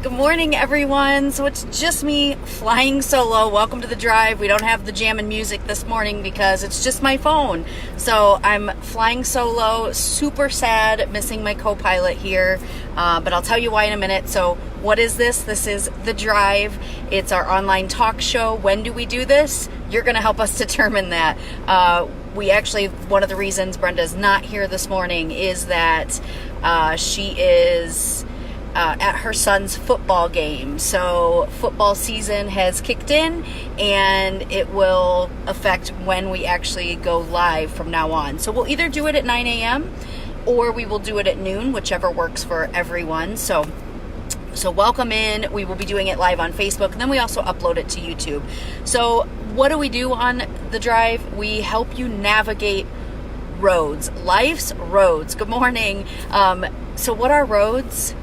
Good morning, everyone. So it's just me flying solo. Welcome to the drive. We don't have the jamming music this morning because it's just my phone. So I'm flying solo, super sad, missing my co-pilot here. But I'll tell you why in a minute. So what is this? This is The Drive. It's our online talk show. When do we do this? You're going to help us determine that. We actually, one of the reasons Brenda's not here this morning is that she is at her son's football game. So football season has kicked in and it will affect when we actually go live from now on. So we'll either do it at 9 a.m. or we will do it at noon, whichever works for everyone. So welcome in. We will be doing it live on Facebook, and then we also upload it to YouTube. So what do we do on The Drive? We help you navigate roads, life's roads. Good morning. So what are roads?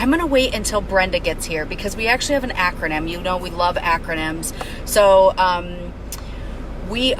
I'm going to wait until Brenda gets here because we actually have an acronym. You know, we love acronyms. So we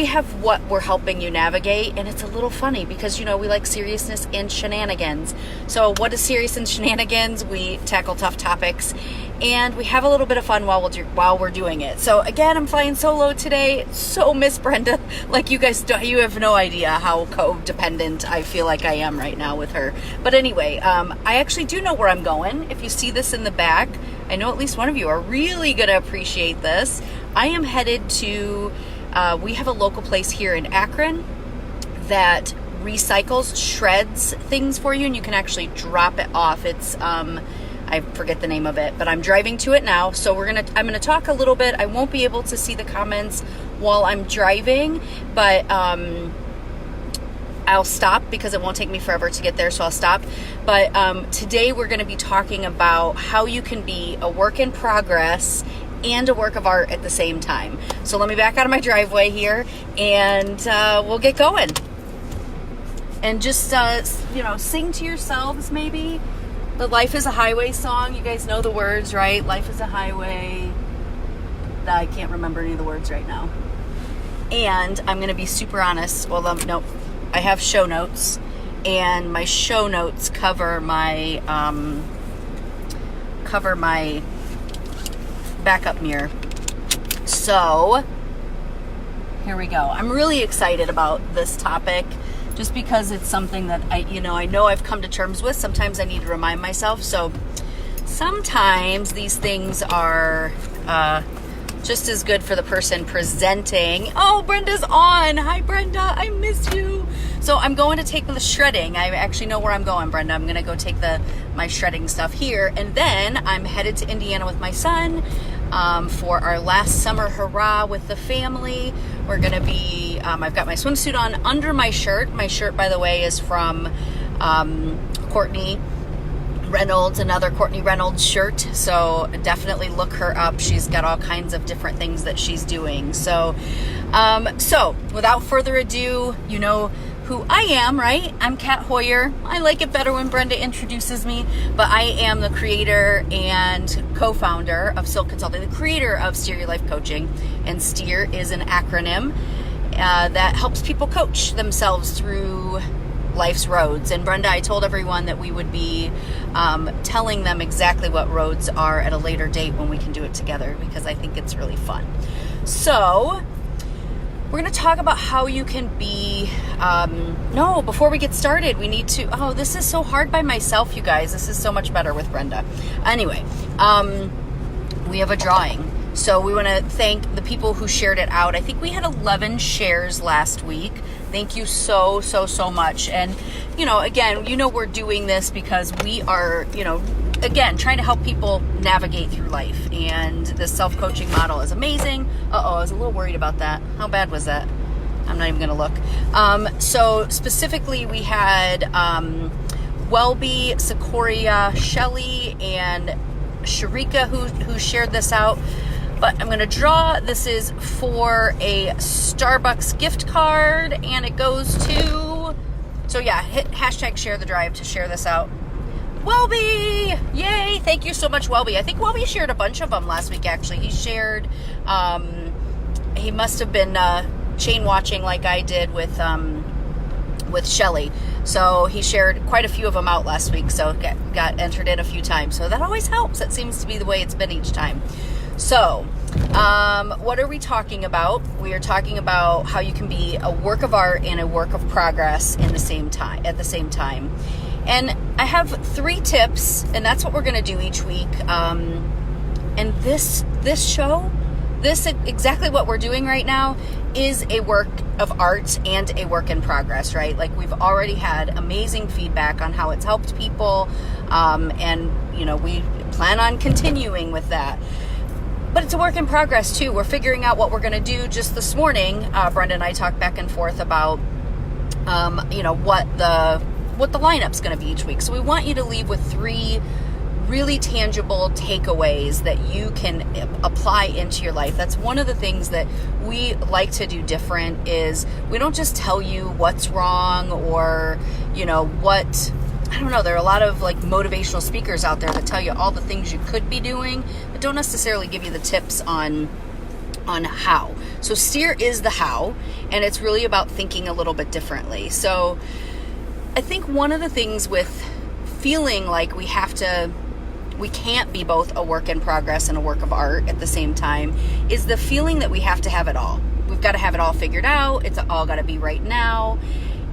have what we're helping you navigate, and it's a little funny because, you know, we like seriousness and shenanigans. So what is serious and shenanigans? We tackle tough topics, and we have a little bit of fun while we're doing it. So again, I'm flying solo today. So miss Brenda. Like, you have no idea how codependent I feel like I am right now with her. But anyway, I actually do know where I'm going. If you see this in the back, I know at least one of you are really going to appreciate this. I am headed to, we have a local place here in Akron that recycles, shreds things for you, and you can actually drop it off. It's, I forget the name of it, but I'm driving to it now. So I'm gonna talk a little bit. I won't be able to see the comments while I'm driving, but I'll stop because it won't take me forever to get there, so I'll stop. But today we're gonna be talking about how you can be a work in progress and a work of art at the same time. So let me back out of my driveway here, and we'll get going. And just, sing to yourselves maybe. The Life is a Highway song. You guys know the words, right? Life is a highway. I can't remember any of the words right now. And I'm going to be super honest. Well, no, I have show notes, and my show notes cover my backup mirror. So here we go. I'm really excited about this topic just because it's something that I know I've come to terms with. Sometimes I need to remind myself. So sometimes these things are just as good for the person presenting. Oh, Brenda's on. Hi, Brenda. I miss you. So I'm going to take the shredding. I actually know where I'm going, Brenda. I'm going to go take my shredding stuff here. And then I'm headed to Indiana with my son for our last summer hurrah with the family. We're going to be, I've got my swimsuit on under my shirt. My shirt, by the way, is from Courtney Reynolds, another Courtney Reynolds shirt. So definitely look her up. She's got all kinds of different things that she's doing. So without further ado, you know who I am, right? I'm Kat Hoyer. I like it better when Brenda introduces me, but I am the creator and co-founder of SYLC Consulting, the creator of Steer Your Life Coaching. And STEER is an acronym that helps people coach themselves through life's roads. And Brenda, I told everyone that we would be telling them exactly what roads are at a later date when we can do it together, because I think it's really fun. So we're going to talk about how you can be, before we get started, we need to, this is so hard by myself, you guys. This is so much better with Brenda. Anyway, we have a drawing. So we want to thank the people who shared it out. I think we had 11 shares last week. Thank you so much. And, again, we're doing this because we are, again, trying to help people navigate through life. And the self-coaching model is amazing. I was a little worried about that. How bad was that? I'm not even going to look. So specifically, we had Welby, Sequoia, Shelly, and Sharika who shared this out. But I'm going to draw. This is for a Starbucks gift card, and it goes to, hit hashtag share the drive to share this out. Welby! Yay! Thank you so much, Welby. I think Welby shared a bunch of them last week, actually. He shared, he must have been chain watching like I did with Shelly. So he shared quite a few of them out last week, so got entered in a few times. So that always helps. That seems to be the way it's been each time. So what are we talking about? We are talking about how you can be a work of art and a work of progress at the same time. And I have 3 tips, and that's what we're going to do each week. And this show, exactly what we're doing right now, is a work of art and a work in progress, right? Like, we've already had amazing feedback on how it's helped people, and we plan on continuing with that. But it's a work in progress too. We're figuring out what we're going to do. Just this morning, Brenda and I talked back and forth about what the lineup's going to be each week. So we want you to leave with 3 really tangible takeaways that you can apply into your life. That's one of the things that we like to do different, is we don't just tell you what's wrong or, what, I don't know, there are a lot of like motivational speakers out there that tell you all the things you could be doing, but don't necessarily give you the tips on how. So steer is the how, and it's really about thinking a little bit differently. So I think one of the things with feeling like we can't be both a work in progress and a work of art at the same time is the feeling that we have to have it all. We've got to have it all figured out. It's all got to be right now.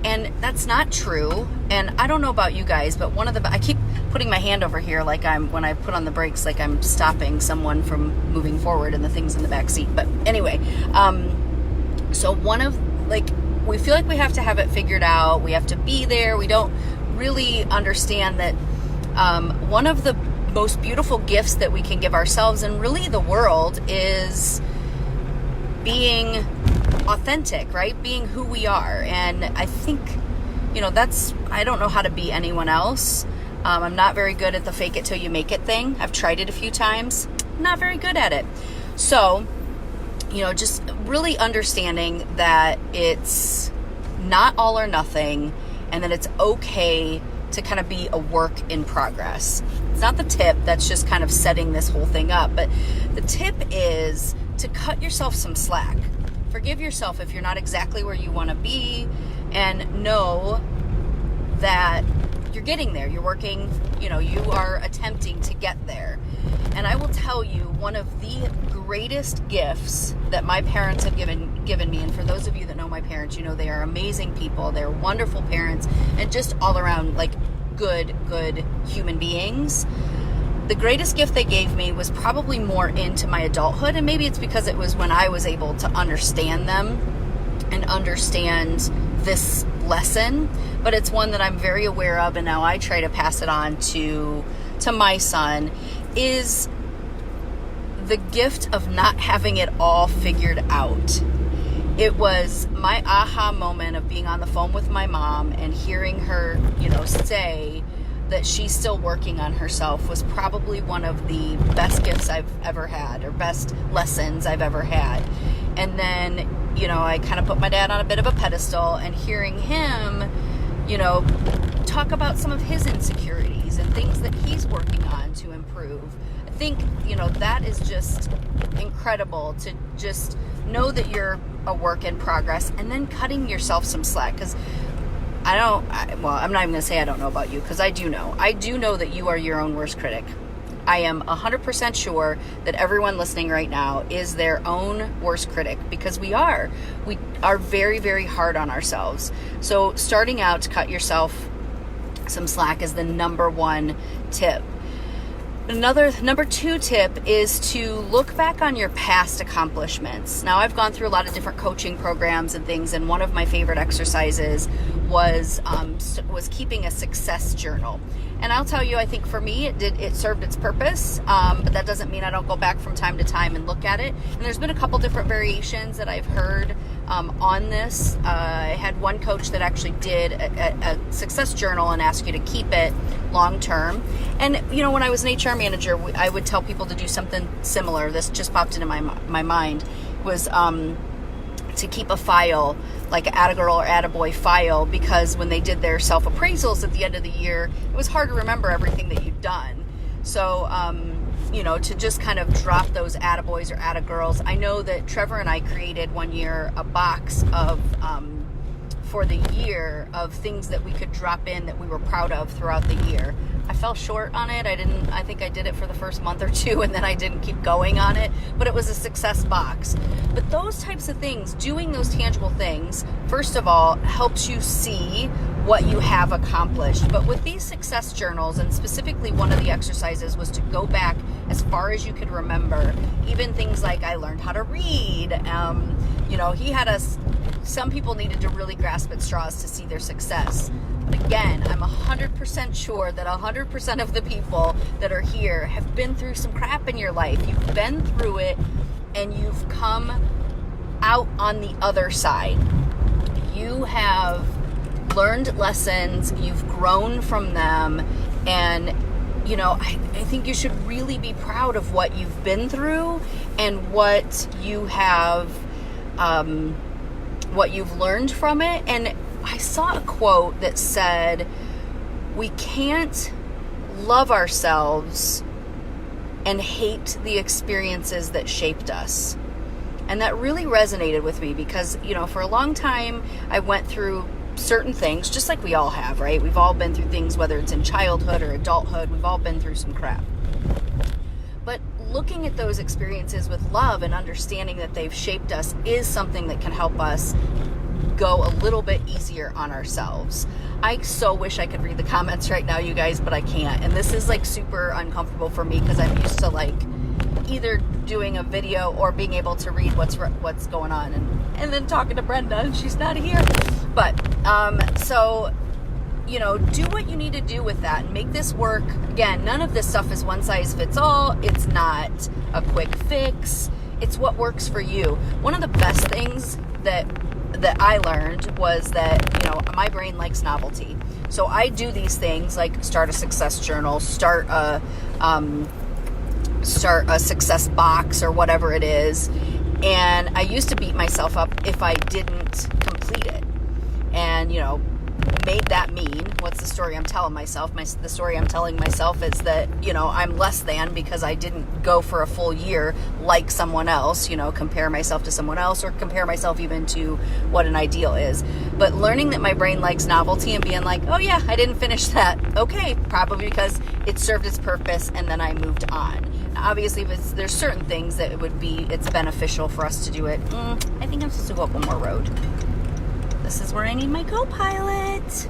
And that's not true. And I don't know about you guys, but I keep putting my hand over here like when I put on the brakes, like I'm stopping someone from moving forward and the things in the back seat. But anyway, so we feel like we have to have it figured out. We have to be there. We don't really understand that one of the most beautiful gifts that we can give ourselves and really the world is being authentic, right? Being who we are. And I think, I don't know how to be anyone else. I'm not very good at the fake it till you make it thing. I've tried it a few times. Not very good at it. So, just really understanding that it's not all or nothing, and that it's okay to kind of be a work in progress. It's not the tip, that's just kind of setting this whole thing up. But the tip is to cut yourself some slack. Forgive yourself if you're not exactly where you want to be, and know that you're getting there. You're working, you are attempting to get there. And I will tell you, one of the greatest gifts that my parents have given me, and for those of you that know my parents, they are amazing people. They're wonderful parents and just all around like good human beings. The greatest gift they gave me was probably more into my adulthood, and maybe it's because it was when I was able to understand them and understand this lesson, but it's one that I'm very aware of, and now I try to pass it on to my son, is the gift of not having it all figured out. It was my aha moment of being on the phone with my mom and hearing her, say that she's still working on herself was probably one of the best gifts I've ever had, or best lessons I've ever had. And then, I kind of put my dad on a bit of a pedestal, and hearing him, talk about some of his insecurities and things that he's working on to improve. I think, that is just incredible to just know that you're a work in progress, and then cutting yourself some slack. Because I'm not even going to say I don't know about you, because I do know. I do know that you are your own worst critic. I am 100% sure that everyone listening right now is their own worst critic, because we are very, very hard on ourselves. So starting out to cut yourself some slack is the number 1 tip. Number 2 tip is to look back on your past accomplishments. Now, I've gone through a lot of different coaching programs and things, and one of my favorite exercises was keeping a success journal. And I'll tell you, I think for me, it served its purpose, but that doesn't mean I don't go back from time to time and look at it. And there's been a couple different variations that I've heard on this. I had one coach that actually did a success journal and asked you to keep it long term. And when I was an HR manager, I would tell people to do something similar. This just popped into my mind. Was to keep a file, like an Attagirl or Attaboy file, because when they did their self-appraisals at the end of the year, it was hard to remember everything that you'd done. So, to just kind of drop those Attaboys or Attagirls. I know that Trevor and I created one year a box of for the year of things that we could drop in that we were proud of throughout the year. I fell short on it. I think I did it for the first month or two, and then I didn't keep going on it, but it was a success box. But those types of things, doing those tangible things, first of all, helps you see what you have accomplished. But with these success journals, and specifically one of the exercises was to go back as far as you could remember, even things like I learned how to read. Some people needed to really grasp at straws to see their success. But again, I'm 100% sure that 100% of the people that are here have been through some crap in your life. You've been through it and you've come out on the other side. You have learned lessons, you've grown from them, and I think you should really be proud of what you've been through and what you have, what you've learned from it. And I saw a quote that said, we can't love ourselves and hate the experiences that shaped us. And that really resonated with me because, for a long time, I went through certain things, just like we all have, right? We've all been through things, whether it's in childhood or adulthood, we've all been through some crap. But looking at those experiences with love and understanding that they've shaped us is something that can help us go a little bit easier on ourselves. I so wish I could read the comments right now, you guys, but I can't. And this is super uncomfortable for me because I'm used to either doing a video or being able to read what's going on and then talking to Brenda, and she's not here. But do what you need to do with that and make this work. Again, none of this stuff is one size fits all. It's not a quick fix. It's what works for you. One of the best things that I learned was that, my brain likes novelty. So I do these things like start a success journal, start a success box or whatever it is. And I used to beat myself up if I didn't complete it. And, made that mean, what's the story I'm telling myself? The story I'm telling myself is that, I'm less than because I didn't go for a full year like someone else, compare myself to someone else or compare myself even to what an ideal is. But learning that my brain likes novelty and being like, oh yeah, I didn't finish that. Okay, probably because it served its purpose and then I moved on. Now, obviously, there's certain things that it's beneficial for us to do it. I think I'm supposed to go up one more road. This is where I need my co-pilot.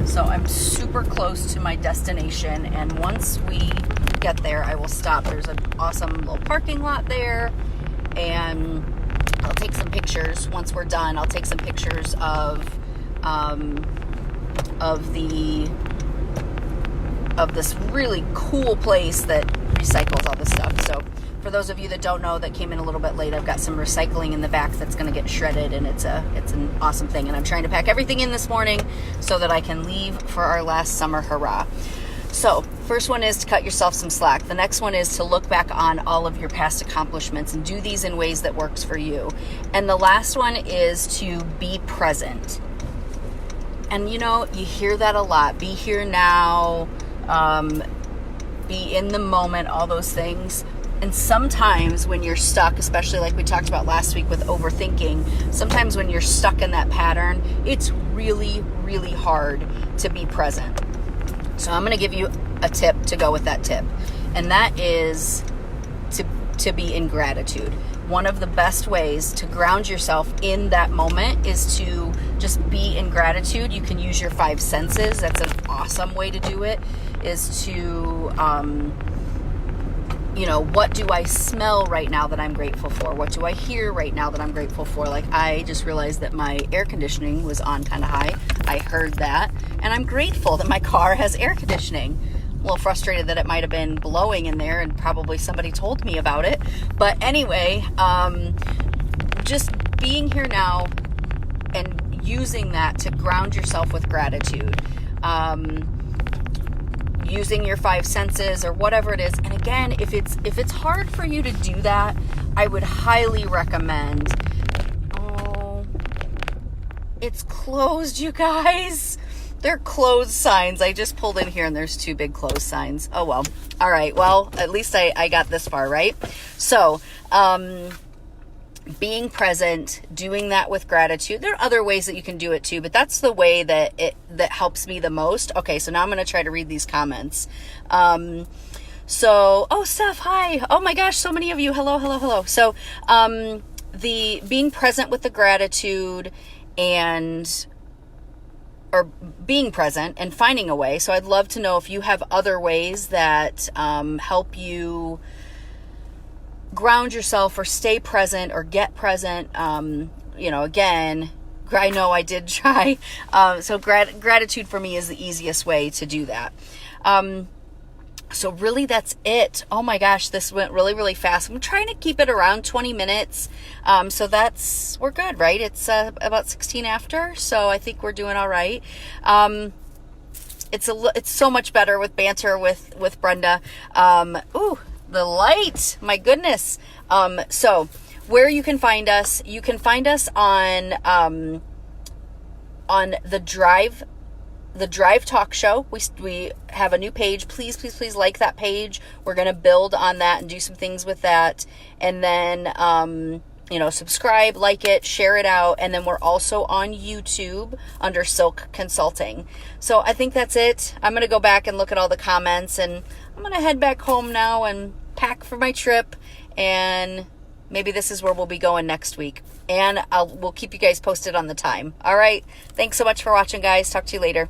So I'm super close to my destination, and once we get there, I will stop. There's an awesome little parking lot there, and I'll take some pictures. Once we're done, I'll take some pictures of this really cool place that recycles all this stuff. So for those of you that don't know, that came in a little bit late, I've got some recycling in the back that's going to get shredded, and it's an awesome thing. And I'm trying to pack everything in this morning so that I can leave for our last summer hurrah. So first one is to cut yourself some slack. The next one is to look back on all of your past accomplishments and do these in ways that works for you. And the last one is to be present. And you hear that a lot. Be here now, be in the moment, all those things. And sometimes when you're stuck, especially like we talked about last week with overthinking, sometimes when you're stuck in that pattern, it's really, really hard to be present. So I'm going to give you a tip to go with that tip. And that is to be in gratitude. One of the best ways to ground yourself in that moment is to just be in gratitude. You can use your 5 senses. That's an awesome way to do it, is to, what do I smell right now that I'm grateful for? What do I hear right now that I'm grateful for? Like, I just realized that my air conditioning was on kind of high. I heard that, and I'm grateful that my car has air conditioning. A little frustrated that it might have been blowing in there, and probably somebody told me about it. But anyway, just being here now and using that to ground yourself with gratitude. Using your 5 senses or whatever it is. And again, if it's hard for you to do that, I would highly recommend. Oh, it's closed, you guys. They're closed signs. I just pulled in here and there's 2 big closed signs. Oh well. All right. Well, at least I got this far, right? So, being present, doing that with gratitude. There are other ways that you can do it too, but that's the way that helps me the most. Okay, so now I'm going to try to read these comments. Oh, Steph, hi. Oh my gosh, so many of you. Hello, hello, hello. So, the being present with the gratitude or being present and finding a way. So I'd love to know if you have other ways that help you ground yourself or stay present or get present. Again, I know I did try. So gratitude for me is the easiest way to do that. So really that's it. Oh my gosh, this went really, really fast. I'm trying to keep it around 20 minutes. So we're good, right? It's about 16 after. So I think we're doing all right. It's so much better with banter with Brenda. The light, my goodness. So where you can find us on the Drive Talk Show. We have a new page. Please like that page. We're going to build on that and do some things with that. And then, subscribe, like it, share it out. And then we're also on YouTube under SYLC Consulting. So I think that's it. I'm going to go back and look at all the comments, and I'm going to head back home now and pack for my trip. And maybe this is where we'll be going next week. And we'll keep you guys posted on the time. All right. Thanks so much for watching, guys. Talk to you later.